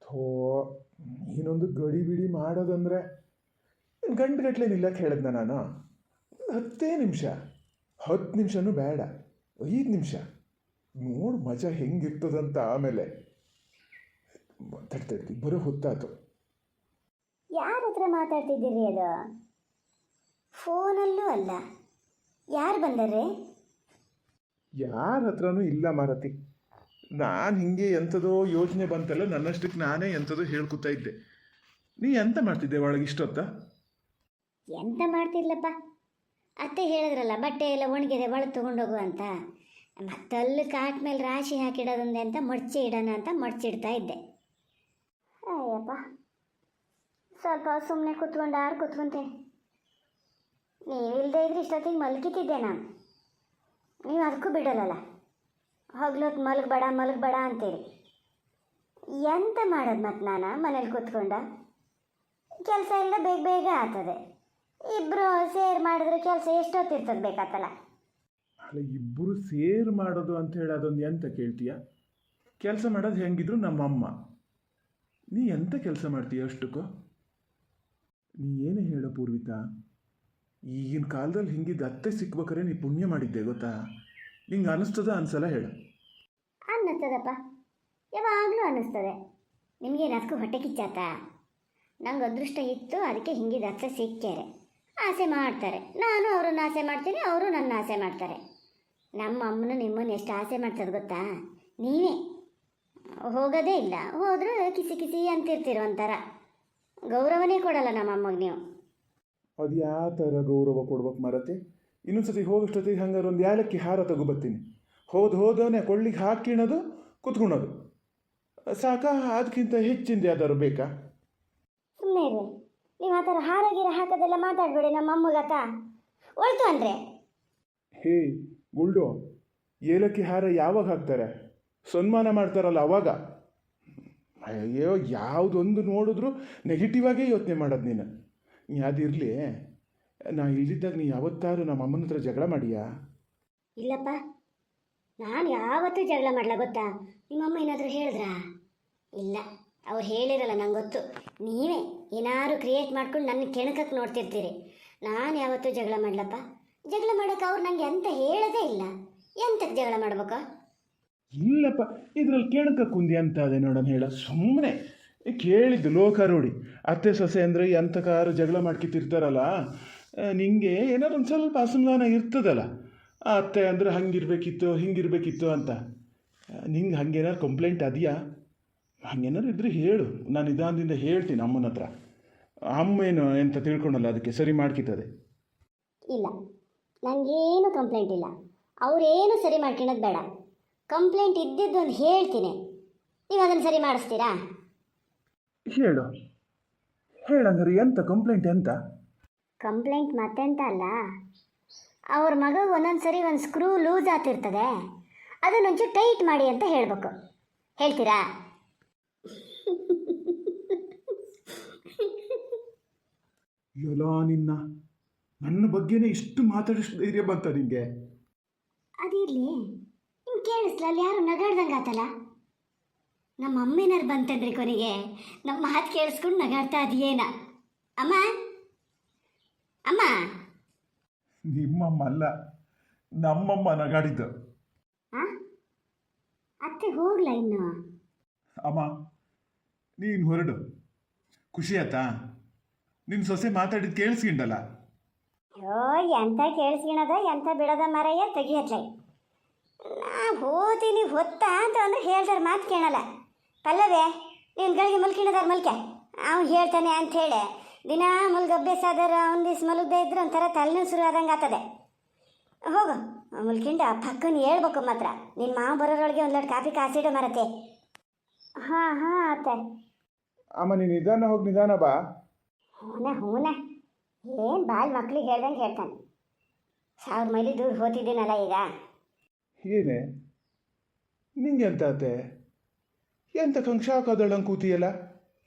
ಥೋ, ಇನ್ನೊಂದು ಗಡಿ ಬಿಡಿ ಮಾಡೋದಂದರೆ ಗಂಟೆಗಟ್ಟಲೆ ನಿಲ್ಲಕ್ಕೆ ಹೇಳಿದ್ನ ನಾನು. 10 ನಿಮಿಷ, 10 ನಿಮಿಷನೂ ಬೇಡ, 5 ನಿಮಿಷ ನೋಡು ಮಜಾ ಹೆಂಗಿರ್ತದಂತ. ಆಮೇಲೆ ಮಾತಾಡ್ತಾಯಿದ್ವಿ, ಬರೋ ಹೊತ್ತಾತು. ಯಾರ ಹತ್ರ ಮಾತಾಡ್ತಿದ್ದೀರಿ? ಅದು ಫೋನಲ್ಲೂ ಅಲ್ಲ. ಯಾರು ಬಂದರೆ? ಯಾರ ಹತ್ರನೂ ಇಲ್ಲ ಮಾರತಿ. ನಾನು ಹಿಂಗೆ ಎಂಥದೋ ಯೋಚನೆ ಬಂತಲ್ಲ, ನನ್ನಷ್ಟಕ್ಕೆ ನಾನೇ ಎಂಥದೋ ಹೇಳ್ಕೊತಾ ಇದ್ದೆ. ನೀ ಎಂತ ಮಾಡ್ತಿದ್ದೆ ಒಳಗೆ ಇಷ್ಟೊತ್ತ? ಎಂತ ಮಾಡ್ತಿರ್ಲಪ್ಪ, ಅತ್ತೆ ಹೇಳಿದ್ರಲ್ಲ ಬಟ್ಟೆ ಎಲ್ಲ ಒಣಗಿದೆ ಒಳಗೆ ತೊಗೊಂಡೋಗು ಅಂತ. ಮತ್ತಲ್ಲಿ ಕಾಟ್ ಮೇಲೆ ರಾಶಿ ಹಾಕಿಡೋದಂದೆ ಅಂತ ಮಡ್ಚಿ ಇಡೋಣ ಅಂತ ಮಡ್ಚಿಡ್ತಾ ಇದ್ದೆ. ಅಯ್ಯಪ್ಪ, ಸ್ವಲ್ಪ ಸುಮ್ಮನೆ ಕೂತ್ಕೊಂತೆ. ನೀವಿಲ್ಲದೆ ಇದ್ರೆ ಇಷ್ಟೊತ್ತಿಗೆ ಮಲಗಿತಿದ್ದೆ ನಾನು. ನೀವು ಅದಕ್ಕೂ ಬಿಡೋಲ್ಲಲ್ಲ, ಹಗ್ಲೊತ್ತು ಮಲಗಬೇಡ ಅಂತೇಳಿ. ಎಂತ ಮಾಡೋದು ಮತ್ತು ನಾನು ಮನೇಲಿ ಕೂತ್ಕೊಂಡ? ಕೆಲಸ ಎಲ್ಲ ಬೇಗ ಬೇಗ ಆಗ್ತದೆ. ಇಬ್ಬರು ಸೇರ್ ಮಾಡಿದ್ರೆ ಕೆಲಸ ಎಷ್ಟೊತ್ತಿರ್ತದೆ ಬೇಕಾತಲ್ಲ. ಅಲ್ಲ, ಇಬ್ಬರು ಸೇರ್ ಮಾಡೋದು ಅಂತ ಹೇಳಿ ಅದೊಂದು ಎಂತ ಕೇಳ್ತೀಯ? ಕೆಲಸ ಮಾಡೋದು ಹೆಂಗಿದ್ರು ನಮ್ಮಮ್ಮ. ನೀ ಎಂತ ಕೆಲಸ ಮಾಡ್ತೀಯ ಅಷ್ಟಕ್ಕೂ? ನೀ ಏನೇ ಹೇಳೋ ಪೂರ್ವಿತಾ, ಈಗಿನ ಕಾಲದಲ್ಲಿ ಹಿಂಗಿದ್ದು ಅತ್ತೆ ಸಿಕ್ಬೇಕಾರೆ ನೀ ಪುಣ್ಯ ಮಾಡಿದ್ದೆ ಗೊತ್ತಾ? ನಿಂಗೆ ಅನ್ನಿಸ್ತದ ಅನ್ಸಲ್ಲ ಹೇಳು? ಅನ್ನಿಸ್ತದಪ್ಪ, ಯಾವಾಗಲೂ ಅನ್ನಿಸ್ತದೆ. ನಿಮಗೇನು ಅದಕ್ಕೂ ಹೊಟ್ಟೆ ಕಿಚ್ಚಾತ? ನಂಗೆ ಅದೃಷ್ಟ ಇತ್ತು, ಅದಕ್ಕೆ ಹಿಂಗಿದ ಅತ್ತೆ ಸಿಕ್ಕ್ಯಾರೆ. ಆಸೆ ಮಾಡ್ತಾರೆ, ನಾನು ಅವ್ರನ್ನ ಆಸೆ ಮಾಡ್ತೀನಿ, ಅವರು ನನ್ನ ಆಸೆ ಮಾಡ್ತಾರೆ. ನಮ್ಮ ಅಮ್ಮನ ನಿಮ್ಮನ್ನು ಎಷ್ಟು ಆಸೆ ಮಾಡ್ತದೆ ಗೊತ್ತಾ? ನೀವೇ ಹೋಗೋದೇ ಇಲ್ಲ, ಹೋದ್ರೆ ಕಿಸಿ ಕಿಸಿ ಅಂತಿರ್ತೀರ. ಒಂಥರ ಗೌರವನೇ ಕೊಡಲ್ಲ ನಮ್ಮ ಅಮ್ಮಗೆ ನೀವು. ಅದು ಯಾವ ಥರ ಗೌರವ ಕೊಡ್ಬೇಕು ಮಾರತಿ? ಇನ್ನೊಂದ್ಸತಿ ಹೋಗೋಷ್ಟೊತ್ತಿಗೆ ಹಂಗಾರೆ ಒಂದು ಏಲಕ್ಕಿ ಹಾರ ತಗೊಬರ್ತೀನಿ. ಹೋದವನೇ ಕೊಳ್ಳಿಗೆ ಹಾಕಿಣೋದು ಕುತ್ಕೊಳೋದು ಸಾಕ? ಅದಕ್ಕಿಂತ ಹೆಚ್ಚಿಂದ ಯಾವ್ದಾದ್ರು ಬೇಕಾ? ಸುಮ್ಮನೆ ಇರಿ ನೀವು. ಆ ಥರ ಹಾರ ಗೀರ ಹಾಕೋದೆಲ್ಲ ಮಾತಾಡಬೇಡಿ ನಮ್ಮ ಅಮ್ಮಗತ್ತ ಒಳ್ತು ಅಂದರೆ. ಹೇ ಗುಲ್ಡು, ಏಲಕ್ಕಿ ಹಾರ ಯಾವಾಗ ಹಾಕ್ತಾರೆ? ಸನ್ಮಾನ ಮಾಡ್ತಾರಲ್ಲ ಅವಾಗ. ಅಯ್ಯೋ, ಯಾವುದೊಂದು ನೋಡಿದ್ರು ನೆಗೆಟಿವ್ ಆಗೇ ಯೋಚನೆ ಮಾಡೋದು ನೀನು. ಅದಿರಲಿ, ನಾ ಇಲ್ದಿದ್ದಾಗ ನೀ ಯಾವತ್ತಾರು ನಮ್ಮ ಅಮ್ಮನ ಹತ್ರ ಜಗಳ ಮಾಡಿಯಾ? ಇಲ್ಲಪ್ಪ, ನಾನು ಯಾವತ್ತೂ ಜಗಳ ಮಾಡಲ ಗೊತ್ತಾ? ನಿಮ್ಮಮ್ಮ ಏನಾದರೂ ಹೇಳಿದ್ರಾ? ಇಲ್ಲ, ಅವ್ರು ಹೇಳಿರಲ್ಲ, ನಂಗೆ ಗೊತ್ತು. ನೀವೇ ಏನಾದ್ರು ಕ್ರಿಯೇಟ್ ಮಾಡ್ಕೊಂಡು ನನ್ನ ಕೆಣಕಕ್ಕೆ ನೋಡ್ತಿರ್ತೀರಿ. ನಾನು ಯಾವತ್ತೂ ಜಗಳ ಮಾಡಲಪ್ಪ. ಜಗಳ ಮಾಡೋಕೆ ಅವ್ರು ನನಗೆ ಅಂತ ಹೇಳೋದೇ ಇಲ್ಲ. ಎಂತಕ್ಕೆ ಜಗಳ ಮಾಡ್ಬೇಕಾ? ಇಲ್ಲಪ್ಪ, ಇದ್ರಲ್ಲಿ ಕೆಣಕ ಕುಂದಿ ಅಂತ ಅದೇ ನೋಡೋಣ ಹೇಳ. ಸುಮ್ಮನೆ ಕೇಳಿದ್ದು ಲೋಕಾರೂಢಿ. ಅತ್ತೆ ಸೊಸೆ ಅಂದರೆ ಎಂತಕಾರು ಜಗಳ ಮಾಡ್ಕಿತ್ತಿರ್ತಾರಲ್ಲ, ನಿಂಗೆ ಏನಾದ್ರು ಒಂದು ಸ್ವಲ್ಪ ಅಸಮಾಧಾನ ಇರ್ತದಲ್ಲ. ಆ ಅತ್ತೆ ಅಂದರೆ ಹಿಂಗಿರ್ಬೇಕಿತ್ತು ಅಂತ. ನಿಂಗೆ ಹಂಗೇನಾದ್ರು ಕಂಪ್ಲೇಂಟ್ ಅದೆಯಾ? ಹಂಗೇನಾದ್ರು ಇದ್ರೆ ಹೇಳು, ನಾನು ನಿಧಾನದಿಂದ ಹೇಳ್ತೀನಿ ಅಮ್ಮನ ಹತ್ರ. ಅಮ್ಮೇನು ಎಂತ ತಿಳ್ಕೊಳಲ್ಲ, ಅದಕ್ಕೆ ಸರಿ ಮಾಡ್ಕಿತ್ತದೆ. ಇಲ್ಲ, ನನಗೇನು ಕಂಪ್ಲೇಂಟ್ ಇಲ್ಲ. ಅವರೇನು ಸರಿ ಮಾಡ್ಕೊಳ್ಳೋದು ಬೇಡ. ಕಂಪ್ಲೇಂಟ್ ಇದ್ದಿದ್ದೊಂದು ಹೇಳ್ತೀನಿ, ನೀವು ಅದನ್ನು ಸರಿ ಮಾಡಿಸ್ತೀರಾ? ಹೇಳಂಗಾರೆ ಎಂತ ಕಂಪ್ಲೇಂಟ್? ಎಂತ ಕಂಪ್ಲೇಂಟ್ ಮತ್ತೆಂತ ಅಲ್ಲ, ಅವ್ರ ಮಗ ಒಂದೊಂದು ಸರಿ ಒಂದು ಸ್ಕ್ರೂ ಲೂಸ್ ಆಗ್ತಿರ್ತದೆ, ಅದನ್ನೊಂಚೂರು ಟೈಟ್ ಮಾಡಿ ಅಂತ ಹೇಳಬೇಕು. ಹೇಳ್ತೀರಾ? ಎಲ್ಲೋ ನಿನ್ನ ನನ್ನ ಬಗ್ಗೆನೇ ಇಷ್ಟು ಮಾತಾಡಿಷ್ಟು ಧೈರ್ಯ ಬಂತ ನಿಂಗೆ? ಅದಿರಲಿ, ನಿಮ್ಗೆ ಕೇಳಿಸ್ಲ ಅಲ್ಲಿ ಯಾರು ನಗಾಡ್ದಂಗೆ ಆತಲ್ಲ? ನಮ್ಮ ಅಮ್ಮೇನಾರು ಬಂತನ್ರಿ ಕೊನೆಗೆ. ನಮ್ಮ ಮಾತು ಕೇಳಿಸ್ಕೊಂಡು ನಗಾಡ್ತಾ ಅದೆಯೇನ? ಅಮ್ಮ ಅಮ್ಮ. ನಿಮ್ಮಮ್ಮ ಅಲ್ಲ, ನಮ್ಮಮ್ಮ ನಗಾಡಿದ್ದು. ಅತ್ತೆ ಹೋಗ್ಲಾ ಇನ್ನು? ಅಮ್ಮ ನೀನು ಹೊರಡು. ಖುಷಿ ಆಯ್ತಾ? ನಿನ್ನ ಸೊಸೆ ಮಾತಾಡಿದ್ದು ಕೇಳಿಸ್ಕೊಂಡಲ್ಲ? ಅಯ್ಯೋ, ಎಂತ ಕೇಳಿಸ್ಕೊಳದ ಎಂತ ಬಿಡೋದ ಮರಯ್ಯ, ತೆಗಿಯತ್ಲೈ. ನಾ ಹೋತೀನಿ ಹೊತ್ತಾ ಅಂತ ಅಂದ್ರೆ ಹೇಳ್ದಾರ ಮಾತು ಕೇಳಲ್ಲ. ಪಲ್ಲವೇ, ನೀನು ಗಳಿಗೆ ಮಲ್ಕಿಣದಾರ ಮಲ್ಕೆ, ಅವ್ನು ಹೇಳ್ತಾನೆ ಅಂಥೇಳಿ ದಿನ ಮಲ್ಗ ಅಭ್ಯಾಸ ಆದಾರ. ಒಂದು ದಿವ್ಸ ಮಲಗದೆ ಇದ್ರೆ ಒಂಥರ ತಲೆನೂ ಶುರು ಆದಂಗೆ ಆಗ್ತದೆ. ಹೋಗು ಮುಲ್ಕಿಂಡ ಪಕ್ಕನ ಹೇಳ್ಬೇಕು ಮಾತ್ರ. ನಿನ್ನ ಮಾವು ಬರೋರೊಳಗೆ ಒಂದು ಲೋಟ ಕಾಫಿ ಕಾಸಿಡು ಮರತೆ. ಹಾಂ ಅತ್ತೆ. ಅಮ್ಮ ನೀನು ನಿಧಾನ ಬಾ. ಹೂನ ಏನು ಬಾಲ್ ಮಕ್ಳಿಗೆ ಹೇಳ್ದಂಗೆ ಹೇಳ್ತಾನೆ. 1000 ಮೈಲಿ ದೂರ ಹೋಗ್ತಿದ್ದೀನಲ್ಲ ಈಗ. ಏನೇ ನಿಂಗೆ ಎಂತ ಆತೆ? ಎಂತ ಕಂಕ್ಷಾಕದಳಂಗೆ ಕೂತಿಯಲ್ಲ?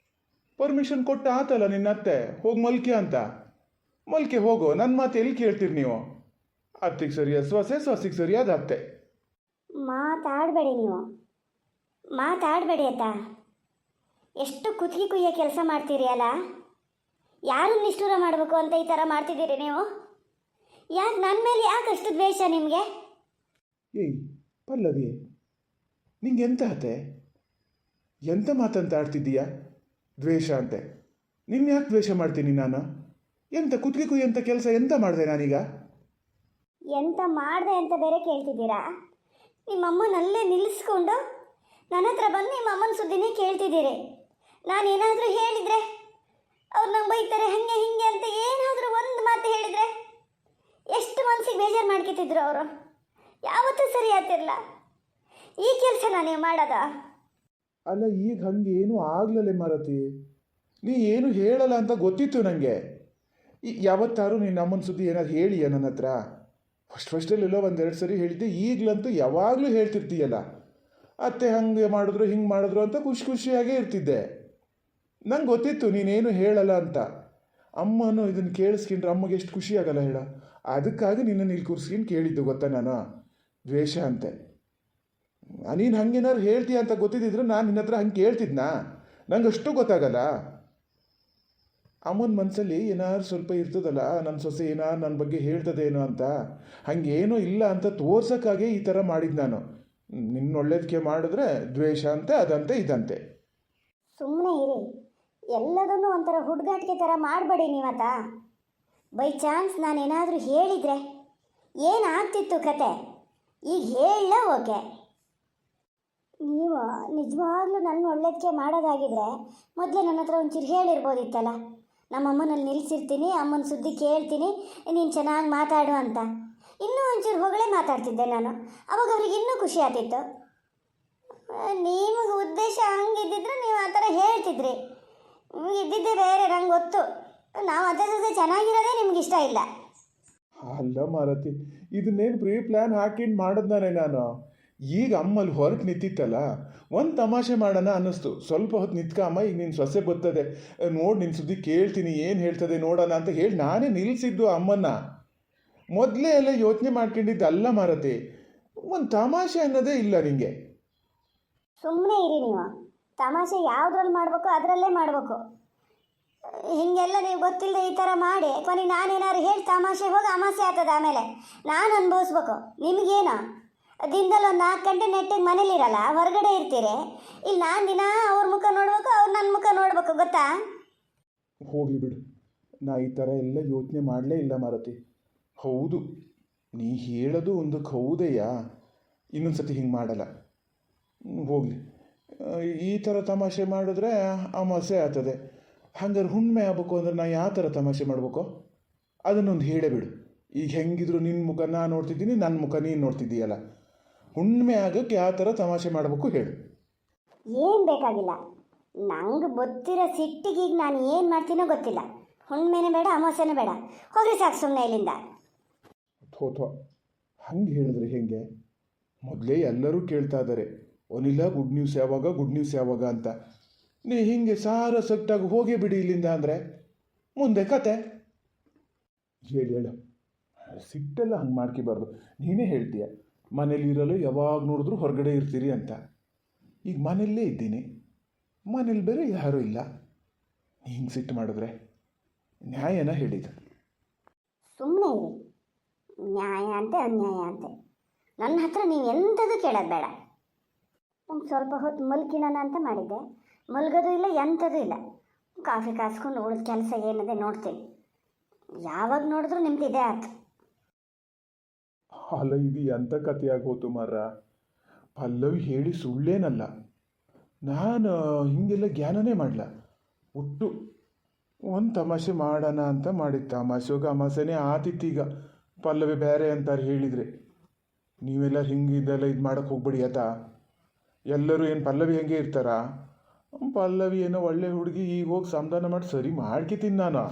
ಪರ್ಮಿಷನ್ ಕೊಟ್ಟ ಆತಲ್ಲ ನಿನ್ನ ಅತ್ತೆ, ಹೋಗಿ ಮಲ್ಕೆ ಅಂತ. ಮಲ್ಕೆ ಹೋಗೋ, ನನ್ನ ಮಾತು ಎಲ್ಲಿ ಕೇಳ್ತೀರಿ ನೀವು? ಅತ್ತಿಗೆ ಸರಿಯಾದ ಸೊಸೆ, ಸೊಸೆಗೆ ಸರಿಯಾದ ಅತ್ತೆ. ಮಾತಾಡಬೇಡಿ ನೀವು, ಮಾತಾಡಬೇಡಿ ಆಯ್ತಾ? ಎಷ್ಟು ಕುತ್ತಿಗೆ ಕುಯ್ಯೋ ಕೆಲಸ ಮಾಡ್ತೀರಿ ಅಲ್ಲ. ಯಾರು ನಿಷ್ಠೂರ ಮಾಡಬೇಕು ಅಂತ ಈ ಥರ ಮಾಡ್ತಿದ್ದೀರಿ ನೀವು? ಯಾಕೆ ನನ್ನ ಮೇಲೆ ಯಾಕೆ ಅಷ್ಟು ದ್ವೇಷ ನಿಮಗೆ? ಏಯ್ ಪಲ್ಲವಿ, ನಿಂಗೆ ಎಂತ ಹತೆ? ಎಂತ ಮಾತಂತ ಆಡ್ತಿದ್ದೀಯಾ? ದ್ವೇಷ ಅಂತೆ. ನಿನ್ನ ಯಾಕೆ ದ್ವೇಷ ಮಾಡ್ತೀನಿ ನಾನು? ಎಂತ ಕುತ್ತಿಗೆ ಎಂತ ಕೆಲಸ ಎಂತ ಮಾಡಿದೆ ನಾನೀಗ? ಎಂತ ಮಾಡಿದೆ ಅಂತ ಬೇರೆ ಕೇಳ್ತಿದ್ದೀರಾ? ನಿಮ್ಮಮ್ಮನಲ್ಲೇ ನಿಲ್ಲಿಸ್ಕೊಂಡು ನನ್ನ ಹತ್ರ ಬಂದು ನಿಮ್ಮ ಅಮ್ಮನ ಸುದ್ದಿನೇ ಕೇಳ್ತಿದ್ದೀರಿ. ನಾನೇನಾದರೂ ಹೇಳಿದರೆ ಅವ್ರು ನಂಗೆ ಬೈತಾರೆ, ಹಾಗೆ ಹೀಗೆ ಅಂತ ಏನಾದರೂ ಒಂದು ಮಾತು ಹೇಳಿದರೆ ಎಷ್ಟು ಮನಸ್ಸಿಗೆ ಬೇಜಾರು ಮಾಡ್ಕೊತಿದ್ರು ಅವರು. ಯಾವತ್ತೂ ಸರಿ ಆಗ್ತಿರಲ್ಲ. ಈ ಕೆಲಸನ ನೀವು ಮಾಡೋದ? ಅಲ್ಲ, ಈಗ ಹಂಗೆ ಏನೂ ಆಗ್ಲಲ್ಲೇ ಮಾರತಿ. ನೀ ಏನು ಹೇಳಲ್ಲ ಅಂತ ಗೊತ್ತಿತ್ತು ನನಗೆ. ಯಾವತ್ತಾರು ನೀನು ನಮ್ಮನ ಸುದ್ದಿ ಏನಾದ್ರು ಹೇಳಿಯ ನನ್ನ ಹತ್ರ? ಫಸ್ಟಲ್ಲೆಲ್ಲೋ ಒಂದೆರಡು ಸರಿ ಹೇಳಿದ್ದೆ. ಈಗಲಂತೂ ಯಾವಾಗಲೂ ಹೇಳ್ತಿರ್ತೀಯಲ್ಲ, ಅತ್ತೆ ಹಂಗೆ ಮಾಡಿದ್ರು ಹಿಂಗೆ ಮಾಡಿದ್ರು ಅಂತ ಖುಷಿಯಾಗೇ ಇರ್ತಿದ್ದೆ. ನಂಗೆ ಗೊತ್ತಿತ್ತು ನೀನೇನು ಹೇಳಲ್ಲ ಅಂತ. ಅಮ್ಮನೂ ಇದನ್ನು ಕೇಳಿಸ್ಕೊಂಡ್ರೆ ಅಮ್ಮಗೆ ಎಷ್ಟು ಖುಷಿ ಆಗಲ್ಲ ಹೇಳ. ಅದಕ್ಕಾಗಿ ನಿನ್ನನ್ನು ಇಲ್ಲಿ ಕೂರಿಸ್ಕೊಂಡು ಕೇಳಿದ್ದು ಗೊತ್ತಾ ನಾನು, ದ್ವೇಷ ಅಂತೆ. ನೀನು ಹಂಗೇನಾದ್ರು ಹೇಳ್ತೀಯ ಅಂತ ಗೊತ್ತಿದ್ದಿದ್ರು ನಾನು ನಿನ್ನ ಹತ್ರ ಹಂಗೆ ಕೇಳ್ತಿದ್ನಾ? ನಂಗೆ ಅಷ್ಟು ಗೊತ್ತಾಗಲ್ಲ. ಅಮ್ಮನ ಮನಸ್ಸಲ್ಲಿ ಏನಾದ್ರು ಸ್ವಲ್ಪ ಇರ್ತದಲ್ಲ, ನನ್ನ ಸೊಸೆ ಏನಾರು ನನ್ನ ಬಗ್ಗೆ ಹೇಳ್ತದೇನೋ ಅಂತ. ಹಂಗೇನೂ ಇಲ್ಲ ಅಂತ ತೋರ್ಸೋಕ್ಕಾಗೆ ಈ ಥರ ಮಾಡಿದ್ದು ನಾನು. ನಿನ್ನ ಒಳ್ಳೇದಕ್ಕೆ ಮಾಡಿದ್ರೆ ದ್ವೇಷ ಅಂತೆ, ಅದಂತೆ ಇದಂತೆ. ಸುಮ್ಮನೆ ಇರಿ. ಎಲ್ಲದನ್ನು ಒಂಥರ ಹುಡುಗಾಟಿಕೆ ಥರ ಮಾಡಬೇಡಿ ನೀವತ್ತ. ಬೈ ಚಾನ್ಸ್ ನಾನೇನಾದರೂ ಹೇಳಿದರೆ ಏನಾಗ್ತಿತ್ತು ಕತೆ? ಈಗ ಹೇಳ ಓಕೆ. ನೀವು ನಿಜವಾಗ್ಲೂ ನನ್ನ ಒಳ್ಳೇದಕ್ಕೆ ಮಾಡೋದಾಗಿದ್ರೆ ಮೊದಲೇ ನನ್ನ ಹತ್ರ ಒಂಚೂರು ಹೇಳಿರ್ಬೋದಿತ್ತಲ್ಲ. ನಮ್ಮ ಅಮ್ಮನಲ್ಲಿ ನಿಲ್ಲಿಸಿರ್ತೀನಿ, ಅಮ್ಮನ ಸುದ್ದಿ ಕೇಳ್ತೀನಿ, ನೀನು ಚೆನ್ನಾಗಿ ಮಾತಾಡು ಅಂತ. ಇನ್ನೂ ಒಂಚೂರು ಹೊಗಳೇ ಮಾತಾಡ್ತಿದ್ದೆ ನಾನು. ಅವಾಗ ಅವ್ರಿಗೆ ಇನ್ನೂ ಖುಷಿ ಆಗ್ತಿತ್ತು. ನಿಮಗೆ ಉದ್ದೇಶ ಹಂಗಿದ್ದಿದ್ರೆ ನೀವು ಆ ಥರ ಹೇಳ್ತಿದ್ರಿ. ಇದ್ದಿದ್ದೆ ಬೇರೆ, ನಂಗೆ ಗೊತ್ತು. ನಾವು ಅದೇ ಜೊತೆ ಚೆನ್ನಾಗಿರೋದೇ ನಿಮ್ಗೆ ಇಷ್ಟ ಇಲ್ಲ. ಅಲ್ಲ ಮಾರತಿ, ಇದನ್ನೇನು ಪ್ರೀ ಪ್ಲ್ಯಾನ್ ಹಾಕಿಂಡು ಮಾಡಿದ್ನಾನೆ ನಾನು. ಈಗ ಅಮ್ಮಲ್ಲಿ ಹೊರಟು ನಿಂತಿತ್ತಲ್ಲ, ಒಂದು ತಮಾಷೆ ಮಾಡೋಣ ಅನ್ನಿಸ್ತು. ಸ್ವಲ್ಪ ಹೊತ್ತು ನಿಂತ್ಕ ಅಮ್ಮ, ಈಗ ನಿನ್ನ ಸೊಸೆ ಬರ್ತದೆ ನೋಡಿ, ನಿನ್ನ ಸುದ್ದಿ ಕೇಳ್ತೀನಿ, ಏನು ಹೇಳ್ತದೆ ನೋಡೋಣ ಅಂತ ಹೇಳಿ ನಾನೇ ನಿಲ್ಲಿಸಿದ್ದು ಅಮ್ಮನ್ನ. ಮೊದಲೇ ಎಲ್ಲ ಯೋಚನೆ ಮಾಡ್ಕೊಂಡಿದ್ದಲ್ಲ ಮಾರತಿ. ಒಂದು ತಮಾಷೆ ಅನ್ನೋದೇ ಇಲ್ಲ ನಿಂಗೆ. ಸುಮ್ಮನೆ ಇರಿ ನೀವು. ತಮಾಷೆ ಯಾವುದ್ರಲ್ಲಿ ಮಾಡಬೇಕು ಅದರಲ್ಲೇ ಮಾಡಬೇಕು. ಹೀಗೆಲ್ಲ ನೀವು ಗೊತ್ತಿಲ್ಲದೆ ಈ ಥರ ಮಾಡಿ ಕೊನೆಗೆ ನಾನೇನಾದ್ರು ಹೇಳಿ ತಮಾಷೆ ಹೋಗಿ ಅಮಾಸೆ ಆಗ್ತದೆ. ಆಮೇಲೆ ನಾನು ಅನುಭವಿಸ್ಬೇಕು. ನಿಮಗೇನು ದಿನದಲ್ಲಿ ಒಂದು 4 ಗಂಟೆ ನೆಟ್ಟಿಗೆ ಮನೇಲಿರಲ್ಲ, ಹೊರಗಡೆ ಇರ್ತೀರಿ. ಇಲ್ಲಿ ನಾನು ದಿನ ಅವ್ರ ಮುಖ ನೋಡ್ಬೇಕು, ಅವ್ರು ನನ್ನ ಮುಖ ನೋಡ್ಬೇಕು, ಗೊತ್ತಾ? ಹೋಗಲಿ ಬಿಡು, ನಾ ಈ ಥರ ಎಲ್ಲ ಯೋಚನೆ ಮಾಡಲೇ ಇಲ್ಲ ಮಾರತಿ. ಹೌದು, ನೀ ಹೇಳೋದು ಒಂದಕ್ಕೆ ಹೌದಯ್ಯ. ಇನ್ನೊಂದು ಸತಿ ಹಿಂಗೆ ಮಾಡಲ್ಲ. ಹೋಗಲಿ, ಈ ಥರ ತಮಾಷೆ ಮಾಡಿದ್ರೆ ಅಮಾಸೆ ಆಗ್ತದೆ. ಹಂಗಾರೆ ಹುಣ್ಣಿಮೆ ಆಗ್ಬೇಕು ಅಂದ್ರೆ ನಾ ಯಾವ ಥರ ತಮಾಷೆ ಮಾಡಬೇಕು ಅದನ್ನೊಂದು ಹೇಳೇ ಬಿಡು. ಈಗ ಹೆಂಗಿದ್ರು ನಿನ್ನ ಮುಖ ನಾನು ನೋಡ್ತಿದ್ದೀನಿ, ನನ್ನ ಮುಖ ನೀನು ನೋಡ್ತಿದ್ದೀಯಲ್ಲ. ಹುಣ್ಣಿಮೆ ಆಗೋಕ್ಕೆ ಯಾವ ಥರ ತಮಾಷೆ ಮಾಡಬೇಕು ಹೇಳು. ಏನು ಬೇಕಾಗಿಲ್ಲ. ನಂಗೆ ಗೊತ್ತಿರೋ ಸಿಟ್ಟಿಗೆ ಈಗ ನಾನು ಏನು ಮಾಡ್ತೀನೋ ಗೊತ್ತಿಲ್ಲ. ಹುಣ್ಣಿಮೆನೇ ಬೇಡ, ಅಮಾವಾಸ್ಯೆನೂ ಬೇಡ. ಹೋಗ್ರಿ ಸಾಕು ಸುಮ್ಮನೆ ಇಲ್ಲಿಂದ. ಥೋ ಹಂಗೆ ಹೇಳಿದ್ರೆ ಹೇಗೆ? ಮೊದಲೇ ಎಲ್ಲರೂ ಕೇಳ್ತಾ ಇದ್ದಾರೆ, ಒನಿಲ್ಲ ಗುಡ್ ನ್ಯೂಸ್ ಯಾವಾಗ ಅಂತ. ನೀ ಹೀಗೆ ಸಾರ ಸೊಟ್ಟಾಗಿ ಹೋಗೇ ಬಿಡಿ ಇಲ್ಲಿಂದ ಅಂದರೆ ಮುಂದೆ ಕತೆ. ಹೇಳು, ಸಿಟ್ಟೆಲ್ಲ ಹಂಗೆ ಮಾಡ್ಕೋಬಾರ್ದು. ನೀನೇ ಹೇಳ್ತೀಯ ಮನೇಲಿ ಇರಲು ಯಾವಾಗ ನೋಡಿದ್ರು ಹೊರಗಡೆ ಇರ್ತೀರಿ ಅಂತ. ಈಗ ಮನೆಯಲ್ಲೇ ಇದ್ದೀನಿ, ಮನೇಲಿ ಬೇರೆ ಯಾರೂ ಇಲ್ಲ. ಹಿಂಗೆ ಸಿಟ್ಟು ಮಾಡಿದ್ರೆ ನ್ಯಾಯನ ಹೇಳಿದ್ದು? ಸುಮ್ಮನೆ ಇರಿ. ನ್ಯಾಯ ಅಂತೆ ಅನ್ಯಾಯ ಅಂತೆ ನನ್ನ ಹತ್ರ ನೀವು ಎಂಥದ್ದು ಕೇಳೋದು ಬೇಡ. ಒಂದು ಸ್ವಲ್ಪ ಹೊತ್ತು ಮಲ್ಕಿಣನ ಅಂತ ಮಾಡಿದ್ದೆ, ಮಲ್ಗೋದು ಇಲ್ಲ, ಎಂಥದ್ದು ಇಲ್ಲ. ಕಾಫಿ ಕಾಸ್ಕೊಂಡು ಉಳಿದ ಕೆಲಸ ಏನಿದೆ ನೋಡ್ತೀನಿ. ಯಾವಾಗ ನೋಡಿದ್ರು ನಿಮ್ದು ಇದೇ ಆಯ್ತು. ಅಲ್ಲ, ಇದು ಎಂಥ ಕಥೆಯಾಗಿ ಹೋತು ಮಾರ. ಪಲ್ಲವಿ ಹೇಳಿ ಸುಳ್ಳೇನಲ್ಲ. ನಾನು ಹೀಗೆಲ್ಲ ಜ್ಞಾನನೇ ಮಾಡಲ. ಒಟ್ಟು ಒಂದು ತಮಾಷೆ ಮಾಡೋಣ ಅಂತ ಮಾಡಿದ್ದು. ತಮಾಷೆಗೆ ಅಮಾಸೆನೇ ಆತಿತ್ತೀಗ. ಪಲ್ಲವಿ ಬೇರೆ ಅಂತಾರೆ ಹೇಳಿದರೆ. ನೀವೆಲ್ಲರೂ ಹಿಂಗಿದ್ದೆಲ್ಲ ಇದು ಮಾಡೋಕ್ಕೆ ಹೋಗ್ಬೇಡಿ ಆಯ್ತಾ? ಎಲ್ಲರೂ ಏನು ಪಲ್ಲವಿ ಹೆಂಗೆ ಇರ್ತಾರಾ? ಪಲ್ಲವಿ ಏನೋ ಒಳ್ಳೆ ಹುಡುಗಿ, ಈಗ ಹೋಗಿ ಸಮಾಧಾನ ಮಾಡಿ ಸರಿ ಮಾಡ್ಕೊತೀನಿ ನಾನು.